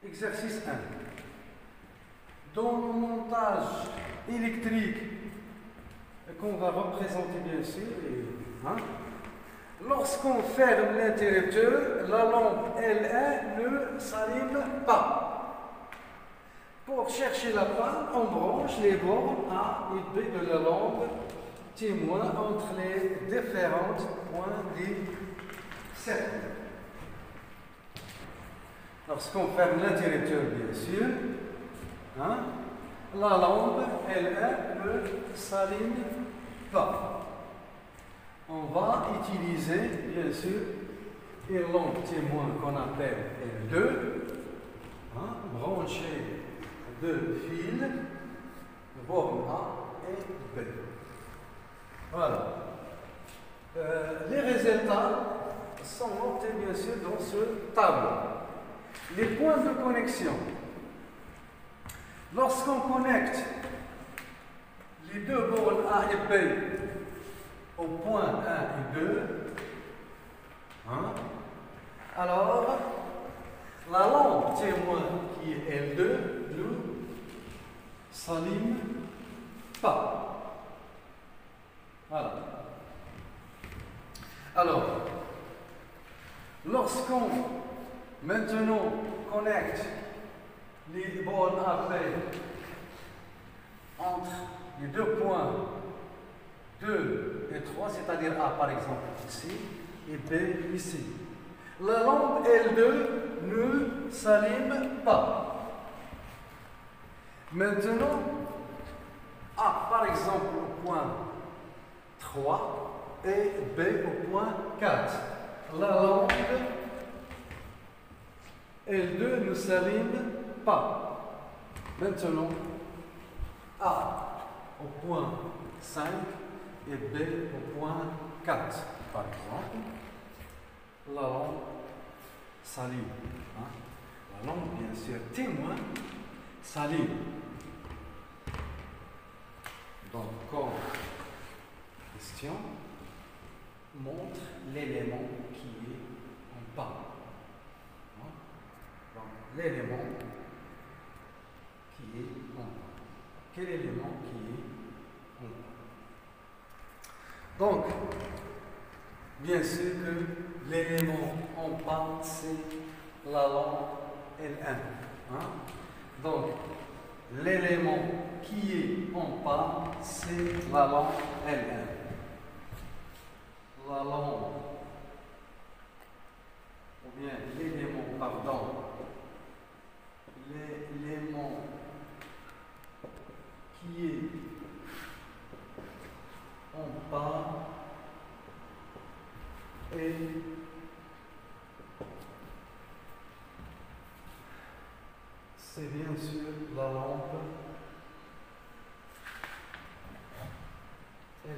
Exercice 1. Dans le montage électrique qu'on va représenter bien sûr, lorsqu'on ferme l'interrupteur, la lampe L1 ne s'allume pas. Pour chercher la panne, on branche les bornes A et B de la lampe témoin entre les différents points du cercle. Lorsqu'on ferme l'interrupteur, bien sûr, la lampe L1 ne s'allume pas. On va utiliser, bien sûr, une lampe témoin qu'on appelle L2, branchée de fils, borne A et B. Voilà. Les résultats sont notés, bien sûr, dans ce tableau. Les points de connexion. Lorsqu'on connecte les deux bornes A et B au point 1 et 2, alors la lampe témoin qui est L2 ne s'allume pas. Voilà. Alors, lorsqu'on maintenant connecte les bornes AB entre les deux points 2 et 3, c'est-à-dire A par exemple ici et B ici, la lampe L2 ne s'allume pas. Maintenant, A par exemple au point 3 et B au point 4. La lampe L2 ne s'allume pas. Maintenant, A au point 5 et B au point 4, par exemple. La lampe s'allume. La lampe, bien sûr, témoin s'allume. Donc, comme question, montre l'élément qui est en bas. Donc, l'élément qui est en bas. Quel élément qui est en bas? Donc, bien sûr que l'élément en bas, c'est la lampe L1. Donc, l'élément qui est en bas, c'est la lampe L1. La lampe, ou bien l'élément, pardon, l'élément qui est en bas et c'est bien sûr la lampe L1.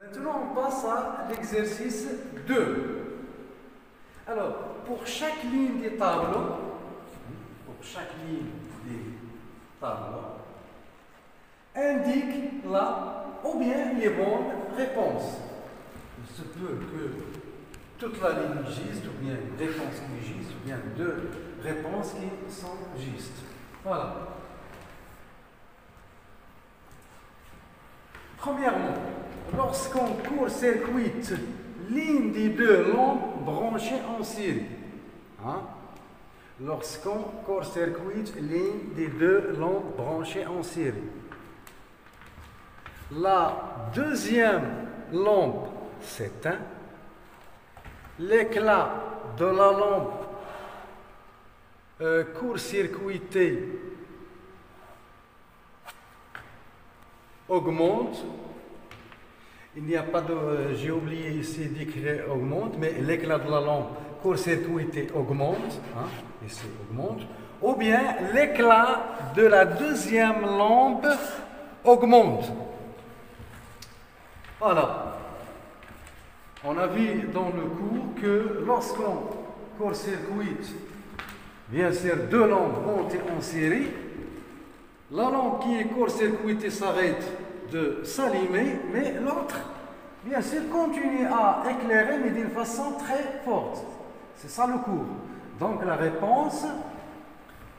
Maintenant, on passe à l'exercice 2. Alors, pour chaque ligne des tableaux, indique là ou bien les bonnes réponses. Il se peut que toute la ligne existe, ou bien une réponse qui existe, ou bien deux réponses qui sont justes. Voilà. Premièrement, lorsqu'on court-circuite l'une des deux lampes branchées en série. Lorsqu'on court-circuite l'une des deux lampes branchées en série. La deuxième lampe s'éteint. L'éclat de la lampe court-circuitée augmente. Il n'y a pas de, j'ai oublié ici d'écrire augmente, mais l'éclat de la lampe court-circuitée augmente, ici augmente, ou bien l'éclat de la deuxième lampe augmente. Voilà. On a vu dans le cours que lorsqu'on court-circuite, bien sûr, deux lampes montées en série, la lampe qui est court-circuitée s'arrête de s'allumer, mais l'autre, bien sûr, continue à éclairer, mais d'une façon très forte. C'est ça le cours. Donc la réponse,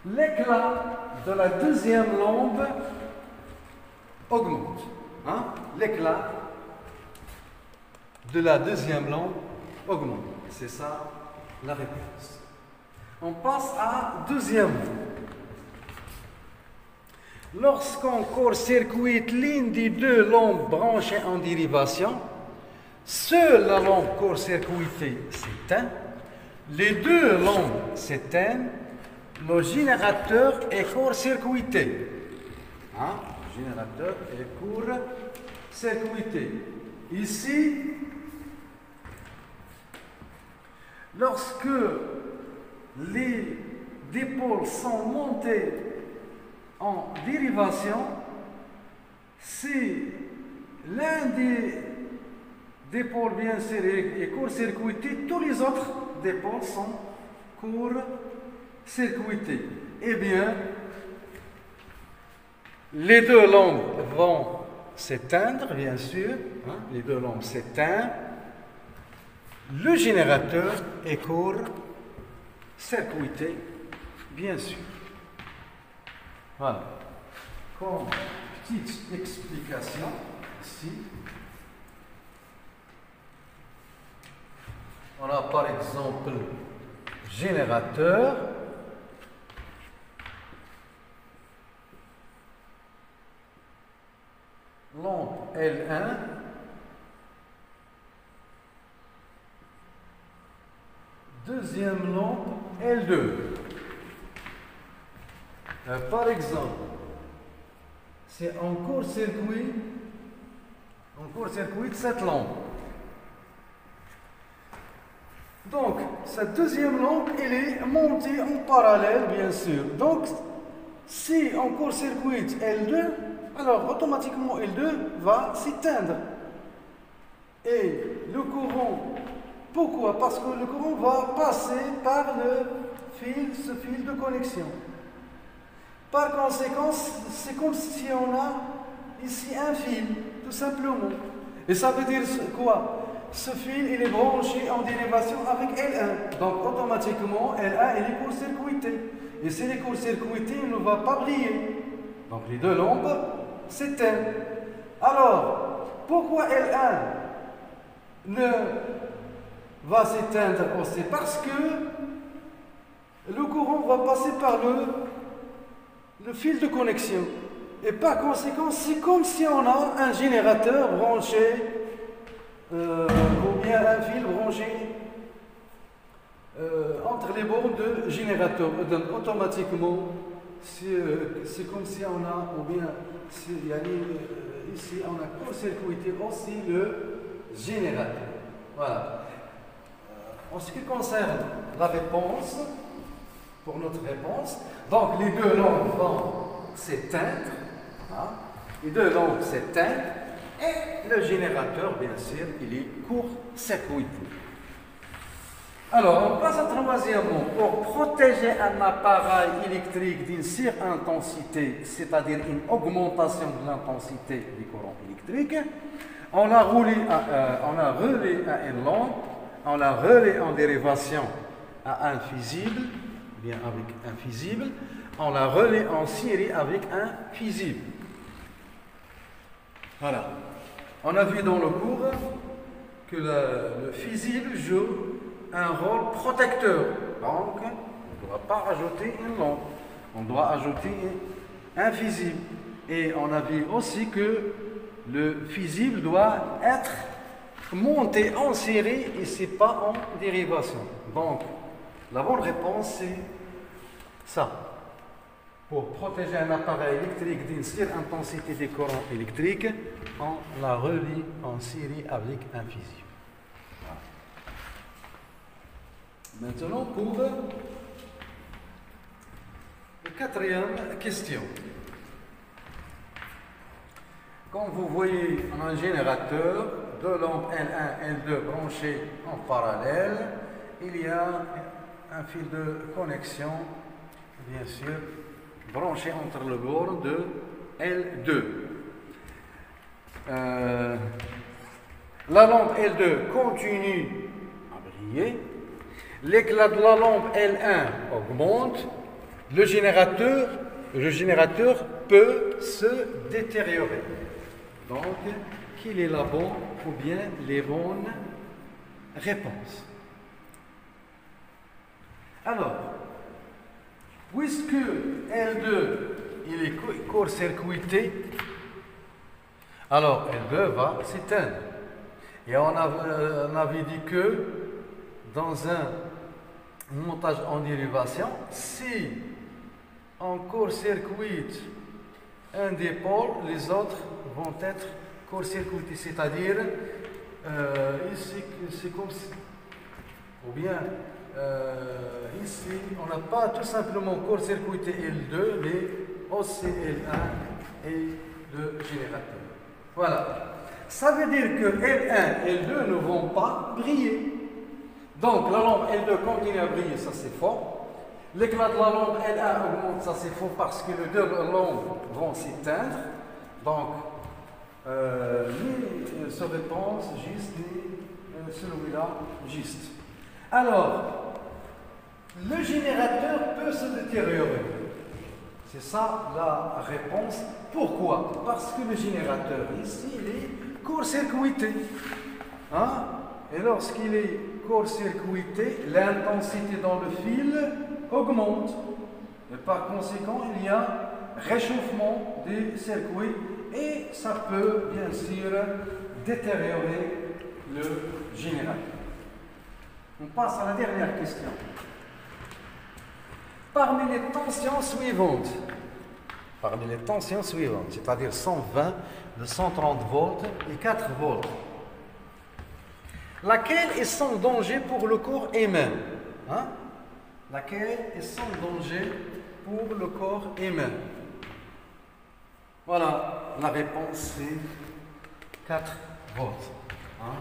l'éclat de la deuxième lampe augmente. Hein? L'éclat de la deuxième lampe augmente. C'est ça la réponse. On passe à deuxième. Lorsqu'on court-circuite l'une des deux lampes branchées en dérivation, seule la lampe court-circuitée s'éteint, les deux lampes s'éteignent, le générateur est court-circuité. Hein? Le générateur est court-circuité. Ici, lorsque les dipôles sont montés en dérivation, si l'un des dipôles, bien sûr, est court-circuité, tous les autres dipôles sont court-circuités. Eh bien, les deux lampes vont s'éteindre, bien sûr, hein, les deux lampes s'éteignent, le générateur est court-circuité, bien sûr. Voilà. Comme petite explication ici, on a par exemple générateur, lampe L1, deuxième lampe L2. Par exemple, c'est en court-circuit cette lampe. Donc, cette deuxième lampe, elle est montée en parallèle, bien sûr. Donc, si on court-circuite L2, alors automatiquement L2 va s'éteindre. Et le courant, pourquoi? Parce que le courant va passer par ce fil de connexion. Par conséquent, c'est comme si on a ici un fil, tout simplement. Et ça veut dire quoi? Ce fil, il est branché en dérivation avec L1. Donc, automatiquement, L1, il est court-circuité. Et s'il est court-circuité, il ne va pas briller. Donc, les deux lampes s'éteignent. Alors, pourquoi L1 ne va s'éteindre aussi? Parce que le courant va passer par le fil de connexion. Et par conséquent, c'est comme si on a un générateur branché ou bien un fil branché entre les bornes de générateur. Donc, automatiquement, c'est comme si on a, ou bien ici, on a court-circuité aussi le générateur. Voilà. En ce qui concerne la réponse, pour notre réponse, donc les deux lampes vont s'éteindre, hein, les deux lampes s'éteignent, et le générateur, bien sûr, il est court-circuité. Alors, on passe à troisièmement. Pour protéger un appareil électrique d'une surintensité, c'est-à-dire une augmentation de l'intensité du courant électrique, on l'a relié à une lampe, on l'a relié en dérivation à un fusible, bien avec un fusible, on l'a relié en série avec un fusible. Voilà. On a vu dans le cours que le fusible joue un rôle protecteur. Donc, on ne doit pas ajouter une lampe. On doit ajouter un fusible. Et on a vu aussi que le fusible doit être monté en série et ce n'est pas en dérivation. Donc, la bonne réponse, c'est ça. Pour protéger un appareil électrique d'une surintensité des courants électriques, on la relie en série avec un fusible. Voilà. Maintenant, pour la quatrième question. Comme vous voyez, on a un générateur, deux lampes L1 et L2 branchées en parallèle. Il y a un fil de connexion, bien sûr, branché entre le bord de L2. la lampe L2 continue à briller, l'éclat de la lampe L1 augmente, le générateur peut se détériorer. Donc, quelle est la bonne ou bien les bonnes réponses? Alors, puisque L2 il est court-circuité, alors L2 va s'éteindre. Et on avait dit que dans un montage en dérivation, si on court-circuite un des pôles, les autres vont être court-circuités. C'est-à-dire, ici, c'est comme si, ou bien ici, on n'a pas tout simplement court-circuité L2, mais aussi L1 et le générateur. Voilà. Ça veut dire que L1 et L2 ne vont pas briller. Donc la lampe L2 continue à briller, ça c'est faux. L'éclat de la lampe L1 augmente, ça c'est faux parce que les deux lampes vont s'éteindre. Donc, les se répondent juste et celui-là juste. Alors, le générateur peut se détériorer. C'est ça la réponse. Pourquoi? Parce que le générateur ici, il est court-circuité. Hein? Et lorsqu'il est court-circuité, l'intensité dans le fil augmente. Et par conséquent, il y a réchauffement des circuits et ça peut bien sûr détériorer le générateur. On passe à la dernière question. Parmi les tensions suivantes, c'est-à-dire 120, de 130 volts et 4 volts, laquelle est sans danger pour le corps humain? Hein? Laquelle est sans danger pour le corps humain? Voilà, la réponse c'est 4 volts. Hein?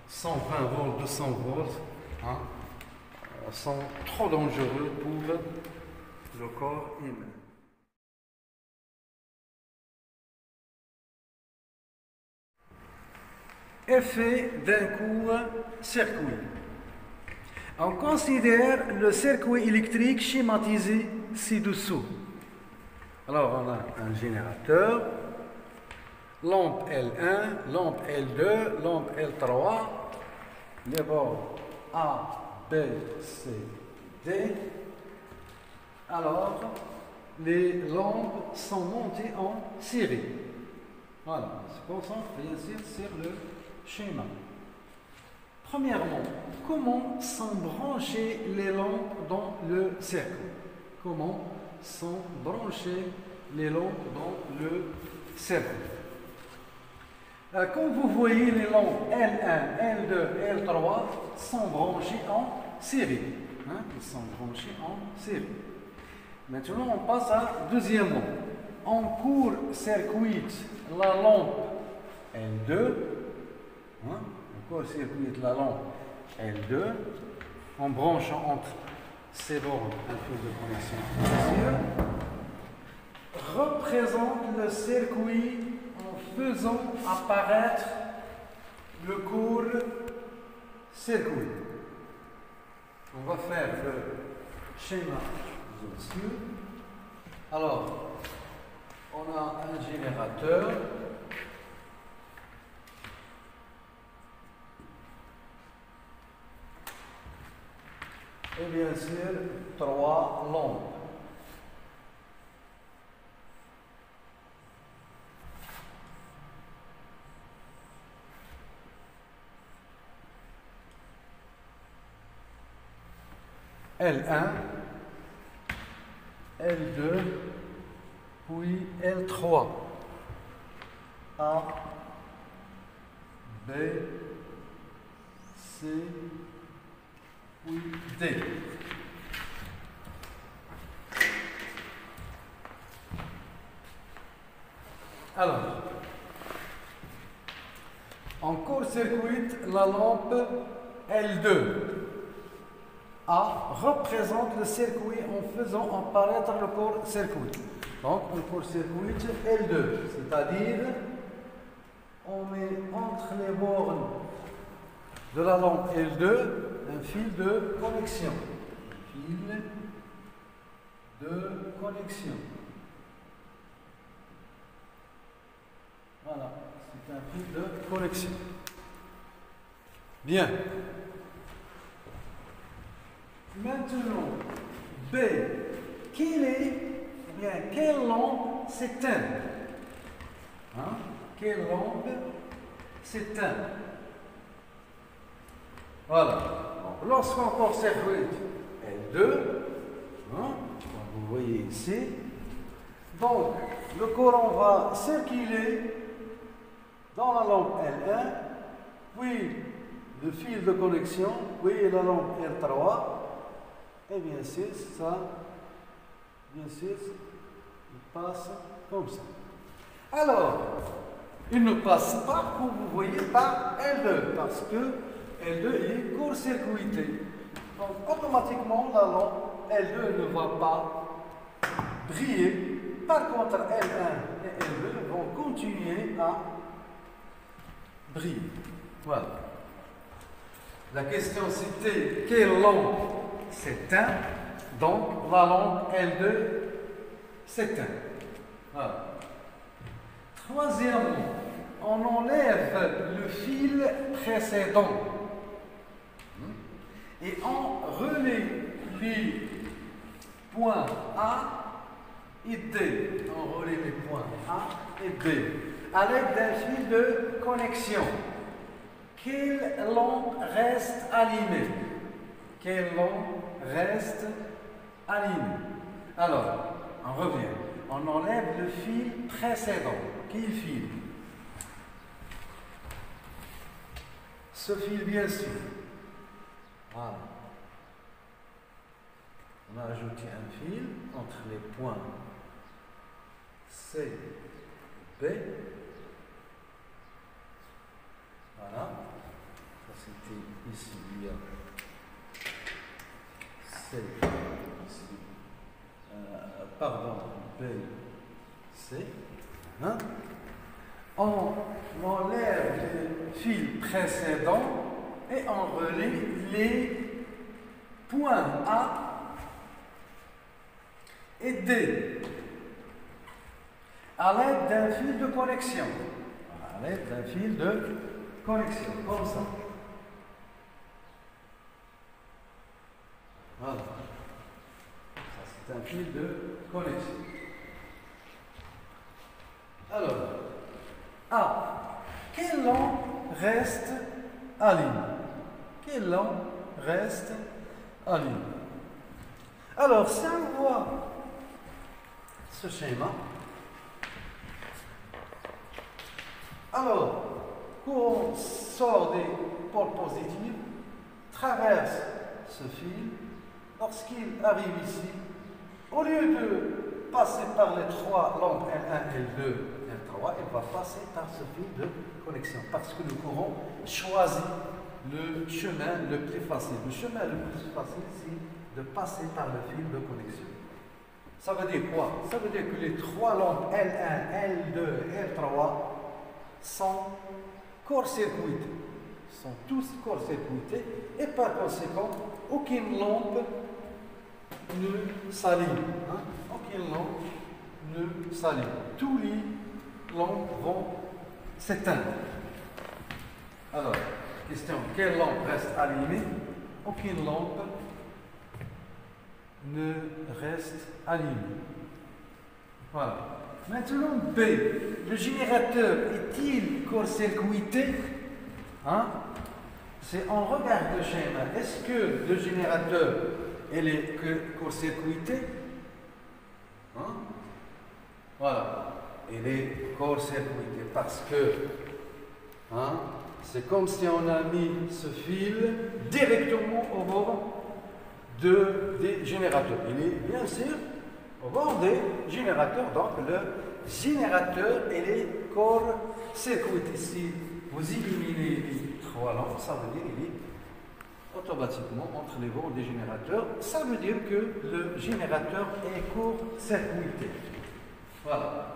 120 volts, 200 volts hein, sont trop dangereux pour le corps humain. Effet d'un court-circuit. On considère le circuit électrique schématisé ci-dessous. Alors, on a un générateur, lampe L1, lampe L2, lampe L3, les bords A, B, C, D. Alors, les lampes sont montées en série. Voilà, on se concentre bien sûr sur le schéma. Premièrement, comment sont branchées les lampes dans le cercle? Comment sont branchées les lampes dans le cercle? Comme vous voyez, les lampes L1, L2, L3 sont branchées en série. Hein? Ils sont branchés en série. Maintenant, on passe à deuxièmement. On court-circuite la lampe L2. Hein? On court-circuite la lampe L2 en branchant entre ces bornes un peu de connexion. Représente le circuit en faisant apparaître le court-circuit. On va faire le schéma au-dessus. Alors, on a un générateur. Et bien sûr, 3 lampes. L1, L2, puis L3, A, B, C, puis D. Alors, on court-circuite la lampe L2. A représente le circuit en faisant apparaître le court-circuit. Donc, on court-circuite L2, c'est-à-dire on met entre les bornes de la lampe L2 un fil de connexion. Fil de connexion. Voilà, c'est un fil de connexion. Bien. Maintenant, B, quelle lampe s'éteint? Hein? Quelle lampe s'éteint? Voilà. Donc, lorsqu'on court-circuite L2, hein, comme vous voyez ici, donc le courant va circuler dans la lampe L1, puis le fil de connexion, puis la lampe L3, et bien sûr, il passe comme ça. Alors, il ne passe pas, comme vous voyez, par L2, parce que L2 est court-circuité. Donc, automatiquement, la lampe L2 ne va pas briller. Par contre, L1 et L2 vont continuer à briller. Voilà. La question c'était quelle lampe s'éteint? Donc, la lampe L2 s'éteint. Voilà. Troisièmement, on enlève le fil précédent et on relie les points A et D. On relie les points A et D à l'aide d'un fil de connexion. Quelle lampe reste allumée? Quelle lampe reste allumée? Alors, on revient. On enlève le fil précédent. Quel fil? Ce fil, bien sûr. Voilà. On a ajouté un fil entre les points C et B. Voilà. Ça c'était ici, il y a C, ici. Pardon, B, C. Hein? On enlève le fil précédent et on relie les points A et D à l'aide d'un fil de connexion. À l'aide d'un fil de connexion, comme ça. Voilà. Ça, c'est un fil de connexion. Alors, A. Quelle lampe reste allumée? Quelle lampe reste allumée? Alors, si on voit ce schéma, alors, quand on sort des pôles positifs, traverse ce fil, lorsqu'il arrive ici, au lieu de passer par les trois lampes L1, L2, L3, il va passer par ce fil de connexion, parce que le courant choisit le chemin le plus facile. Le chemin le plus facile, c'est de passer par le fil de connexion. Ça veut dire quoi? Ça veut dire que les trois lampes L1, L2, L3 sont court-circuités. Sont tous court-circuités et par conséquent, aucune lampe ne s'allume. Hein? Aucune lampe ne s'allume. Tous les lampes vont s'éteindre. Alors, question, quelle lampe reste allumée? Aucune lampe ne reste allumée. Voilà. Maintenant, B. Le générateur est-il court-circuité? Hein? On regarde le schéma. Est-ce que le générateur est court-circuité? Hein? Voilà. Il est court-circuité parce que hein, c'est comme si on a mis ce fil directement au bord des générateurs. Il est bien sûr au bord des générateurs. Donc le générateur il est court-circuité. Si vous éliminez les trois lampes, ça veut dire qu'il est automatiquement entre les bords des générateurs. Ça veut dire que le générateur est court-circuité. Voilà.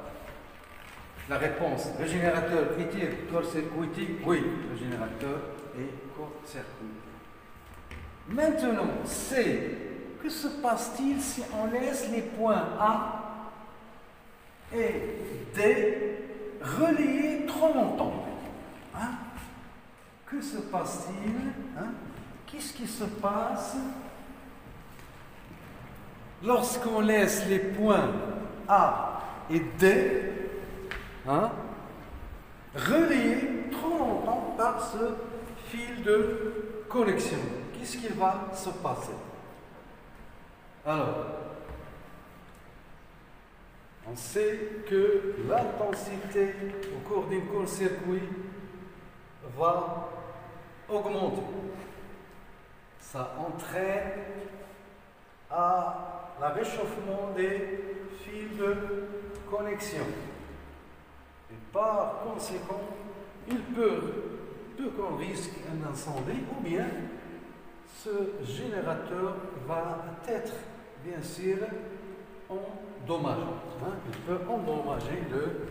La réponse, le générateur est-il court-circuité? Oui, le générateur est court-circuité. Maintenant, C. Que se passe-t-il si on laisse les points A et D reliés trop longtemps? Hein? Que se passe-t-il? Hein? Qu'est-ce qui se passe lorsqu'on laisse les points A et D, hein, reliés trop longtemps par ce fil de connexion? Qu'est-ce qui va se passer? Alors, on sait que l'intensité au cours d'un court-circuit va augmenter. Ça entraîne à le réchauffement des fils de connexion. Et par conséquent, il peut qu'on risque un incendie ou bien ce générateur va être, bien sûr, endommagé. Hein? Il peut endommager le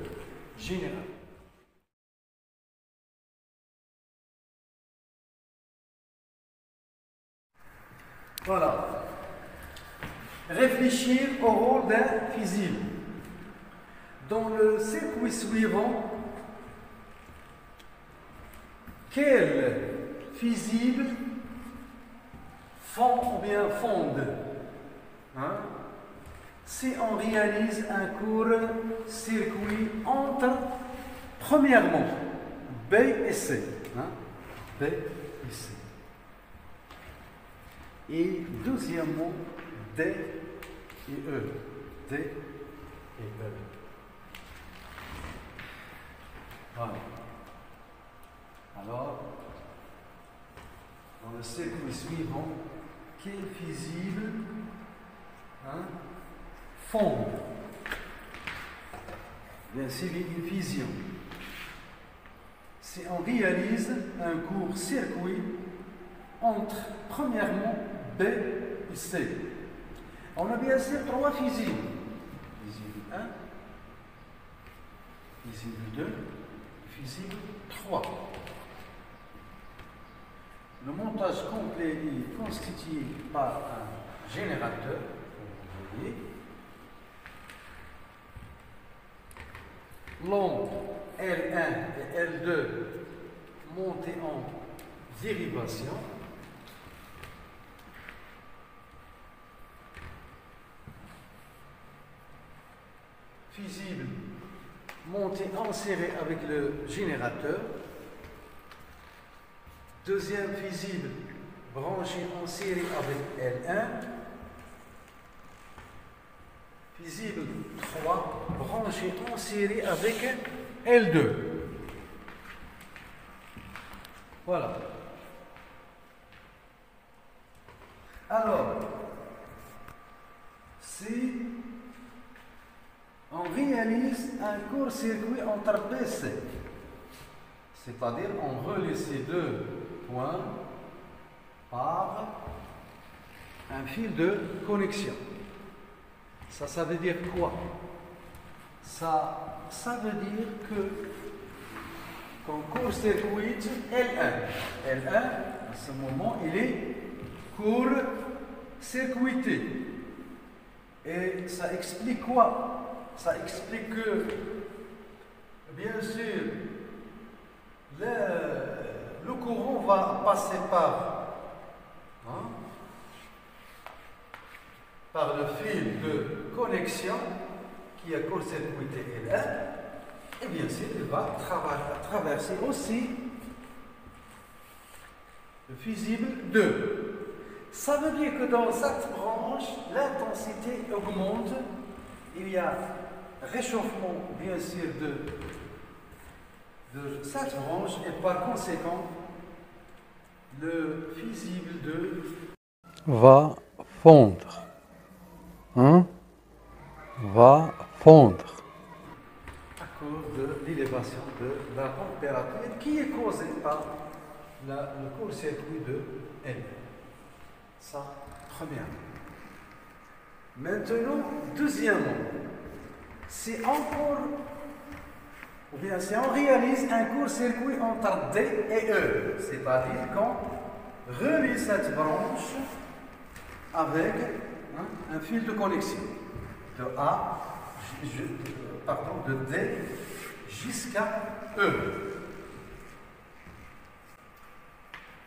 générateur. Voilà. Réfléchir au rôle d'un fusible. Dans le circuit suivant, quel fusible fond ou bien fonde, hein, si on réalise un court-circuit entre, premièrement, B et C. Hein, B et C. Et deuxièmement, D et E. D et E. Voilà. Alors, dans le circuit suivant, quel fusible, hein, fonde? Bien sûr, une fusion. Si on réalise un court-circuit entre, premièrement, B et C. On a bien sûr trois fusibles. Fusible 1, fusible 2, fusible 3. Le montage complet est constitué par un générateur, vous voyez. L'onde L1 et L2 montées en dérivation. Fusible monté en série avec le générateur. Deuxième fusible branché en série avec L1. Fusible 3 branché en série avec L2. Voilà. Alors, si on réalise un court-circuit entre B et C, c'est-à-dire on relie ces deux points par un fil de connexion. Ça veut dire quoi? Ça veut dire que qu'on court-circuite L1. L1, à ce moment, il est court-circuité. Et ça explique quoi? Ça explique que, bien sûr, le courant va passer hein, par le fil de connexion qui a court-circuité L1, et bien sûr, il va traverser aussi le fusible 2. Ça veut dire que dans cette branche, l'intensité augmente. Il y a réchauffement, bien sûr, de cette branche et par conséquent, le fusible 2 va fondre. Hein? Va fondre à cause de l'élévation de la température qui est causée par le court-circuit de L. Ça, premièrement. Maintenant, deuxièmement, si encore Ou bien si on réalise un court-circuit entre D et E, c'est-à-dire qu'on relie cette branche avec un fil de connexion de de D jusqu'à E.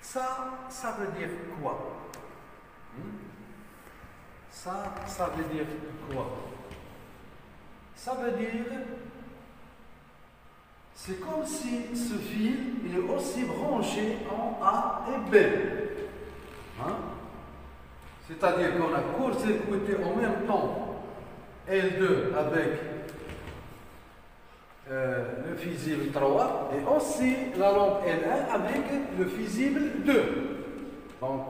Ça veut dire quoi? Ça veut dire quoi? Ça veut dire, c'est comme si ce fil il est aussi branché en A et B. C'est-à-dire qu'on a court-circuité en même temps L2 avec le fusible 3 et aussi la lampe L1 avec le fusible 2. Donc,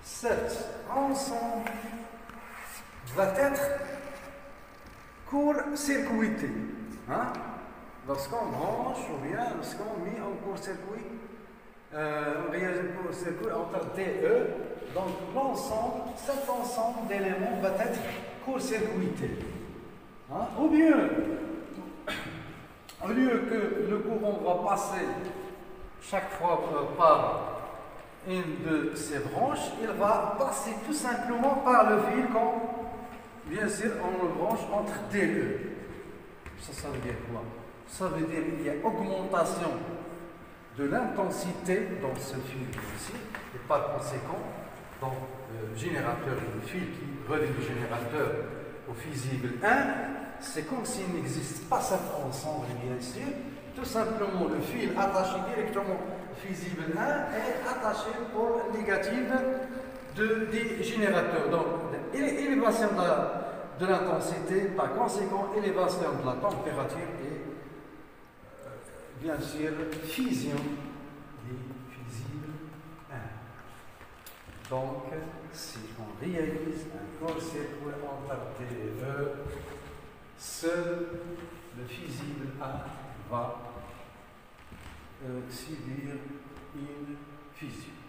cet ensemble va être court-circuité. Lorsqu'on branche ou bien lorsqu'on met en court-circuit, on réalise un court-circuit entre D et E, donc cet ensemble d'éléments va être court-circuité. Ou bien, au lieu que le courant va passer chaque fois par une de ces branches, il va passer tout simplement par le fil comme, bien sûr, on le branche entre D et E. Ça veut dire quoi? Ça veut dire qu'il y a augmentation de l'intensité dans ce fil ici, et par conséquent, dans le générateur, le fil qui relie le générateur au fusible 1, c'est comme s'il n'existe pas cet ensemble, bien sûr. Tout simplement, le fil attaché directement au fusible 1 est attaché au négatif des générateurs. Donc, élévation de l'intensité, par conséquent, élévation de la température et, bien sûr, fusion des fusibles 1. Donc, si on réalise un court-circuit entre D et E, seul le fusible A va subir une fusion.